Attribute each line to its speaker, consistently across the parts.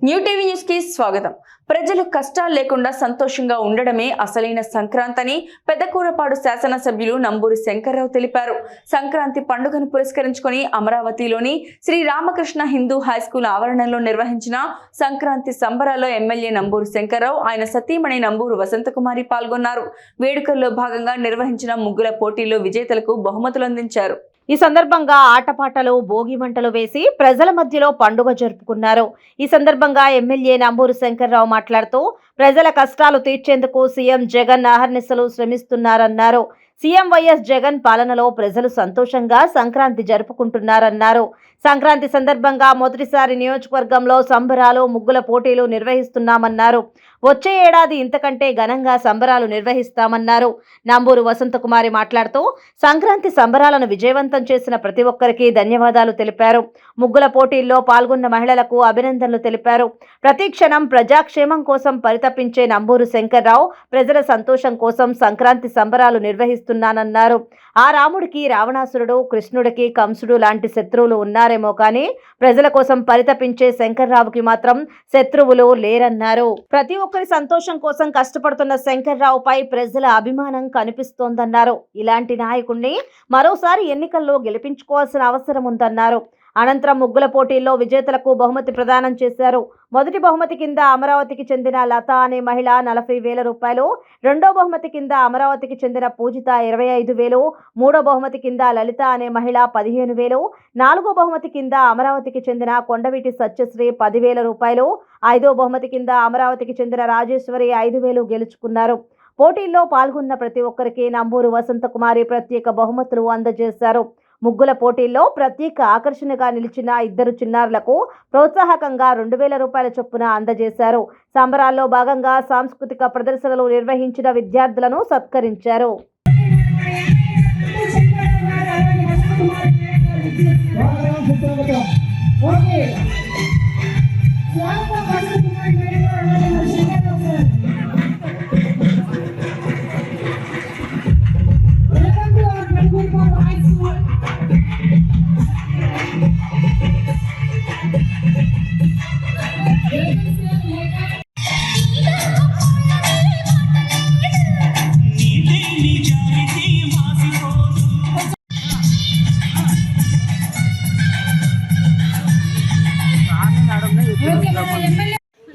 Speaker 1: New TV news కి స్వాగతం. ప్రజలు కష్టాలు లేకుండా సంతోషంగా ఉండడమే అసలైన సంక్రాంతి అని పెద్దకూరపాడు శాసనసభ్యులు నంబూరి శంకర్రావు తెలిపారు. సంక్రాంతి పండుగను పురస్కరించుకొని అమరావతిలోని శ్రీ రామకృష్ణ హిందూ హైస్కూల్ ఆవరణలో నిర్వహించిన సంక్రాంతి సంబరాల్లో ఎమ్మెల్యే నంబూరి శంకర్రావు, ఆయన సతీమణి నంబూరు వసంతకుమారి పాల్గొన్నారు. వేడుకల్లో భాగంగా నిర్వహించిన ముగ్గుల పోటీల్లో విజేతలకు బహుమతులు అందించారు.
Speaker 2: ఈ సందర్భంగా ఆటపాటలు, భోగి మంటలు వేసి ప్రజల మధ్యలో పండుగ జరుపుకున్నారు. ఈ సందర్భంగా ఎమ్మెల్యే నంబూరు శంకర్రావు మాట్లాడుతూ ప్రజల కష్టాలు తీర్చేందుకు సీఎం జగన్ అహర్నిశలు శ్రమిస్తున్నారన్నారు. సీఎం వైఎస్ జగన్ పాలనలో ప్రజలు సంతోషంగా సంక్రాంతి జరుపుకుంటున్నారన్నారు. సంక్రాంతి సందర్భంగా మొదటిసారి నియోజకవర్గంలో సంబరాలు, ముగ్గుల పోటీలు నిర్వహిస్తున్నామన్నారు. వచ్చే ఏడాది ఇంతకంటే ఘనంగా సంబరాలు నిర్వహిస్తామన్నారు. నంబూరు వసంతకుమారి మాట్లాడుతూ సంక్రాంతి సంబరాలను విజయవంతం చేసిన ప్రతి ఒక్కరికి ధన్యవాదాలు తెలిపారు. ముగ్గుల పోటీల్లో పాల్గొన్న మహిళలకు అభినందనలు తెలిపారు. ప్రతి క్షణం ప్రజాక్షేమం కోసం పరితపించే నంబూరు శంకర్రావు ప్రజల సంతోషం కోసం సంక్రాంతి సంబరాలు నిర్వహిస్తున్నానన్నారు. ఆ రాముడికి రావణాసురుడు, కృష్ణుడికి కంసుడు లాంటి శత్రువులు ఉన్నారేమో కానీ ప్రజల కోసం పరితపించే శంకర్రావుకి మాత్రం శత్రువులు లేరన్నారు. ప్రతి ఒక్కరి సంతోషం కోసం కష్టపడుతున్న శంకర్రావుపై ప్రజల అభిమానం కనిపిస్తోందన్నారు. ఇలాంటి నాయకుడిని మరోసారి ఎన్నికల్లో గెలిపించుకోవాల్సిన అవసరం ఉందన్నారు. అనంతరం ముగ్గుల పోటీల్లో విజేతలకు బహుమతి ప్రదానం చేశారు. మొదటి బహుమతి కింద అమరావతికి చెందిన లత అనే మహిళ 40,000 రూపాయలు, రెండో బహుమతి కింద అమరావతికి చెందిన పూజిత 25,000, మూడో బహుమతి కింద లలిత అనే మహిళ 15,000, నాలుగో బహుమతి కింద అమరావతికి చెందిన కొండవీటి సత్యశ్రీ 10,000 రూపాయలు, ఐదో బహుమతి కింద అమరావతికి చెందిన రాజేశ్వరి 5,000 గెలుచుకున్నారు. పోటీల్లో పాల్గొన్న ప్రతి ఒక్కరికి నంబూరు వసంతకుమారి ప్రత్యేక బహుమతులు అందజేశారు. ముగ్గుల పోటీల్లో ప్రత్యేక ఆకర్షణగా నిలిచిన ఇద్దరు చిన్నారులకు ప్రోత్సాహకంగా 2,000 రూపాయల చొప్పున అందజేశారు. సంబరాల్లో భాగంగా సాంస్కృతిక ప్రదర్శనలు నిర్వహించిన విద్యార్థులను సత్కరించారు.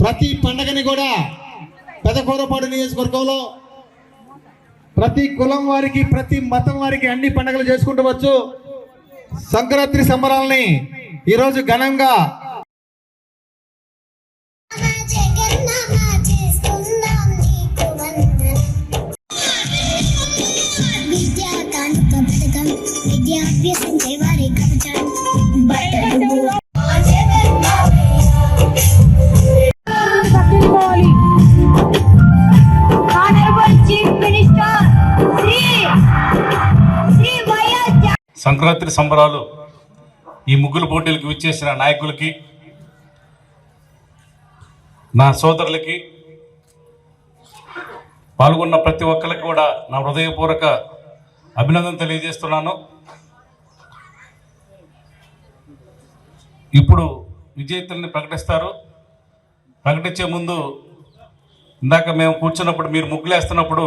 Speaker 3: ప్రతి పండగని కూడా పెదకూరపాడు నియోజకవర్గంలో ప్రతి కులం వారికి, ప్రతి మతం వారికి అన్ని పండుగలు చేసుకుంటూ వచ్చు. సంక్రాంతి సంబరాలని ఈరోజు ఘనంగా
Speaker 4: సంక్రాంతి సంబరాలు ఈ ముగ్గుల పోటీలకు విచ్చేసిన నాయకులకి, నా సోదరులకి, పాల్గొన్న ప్రతి ఒక్కరికి కూడా నా హృదయపూర్వక అభినందన తెలియజేస్తున్నాను. ఇప్పుడు విజేతల్ని ప్రకటిస్తారు. ప్రకటించే ముందు ఇందాక మేము కూర్చున్నప్పుడు, మీరు ముగ్గులు వేస్తున్నప్పుడు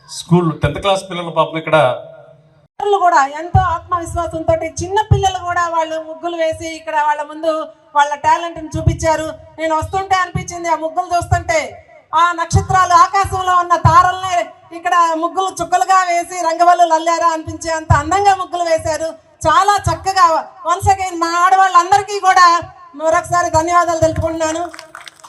Speaker 4: స్కూల్ 10th క్లాస్ పిల్లలు పాపం ఇక్కడ
Speaker 5: కూడా ఎంతో ఆత్మవిశ్వాసంతో చిన్న పిల్లలు కూడా వాళ్ళు ముగ్గులు వేసి ఇక్కడ వాళ్ళ ముందు వాళ్ళ టాలెంట్ ని చూపించారు. నేను వస్తుంటే అనిపించింది, ఆ ముగ్గులు చూస్తుంటే ఆ నక్షత్రాలు, ఆకాశంలో ఉన్న తారల్ని ఇక్కడ ముగ్గులు చుక్కలుగా వేసి రంగవల్లులు అల్లారా అనిపించే అంత అందంగా ముగ్గులు వేశారు. చాలా చక్కగా. వన్స్ అగైన్ మా ఆడవాళ్ళందరికీ కూడా మరొకసారి ధన్యవాదాలు తెలుపుకుంటున్నాను.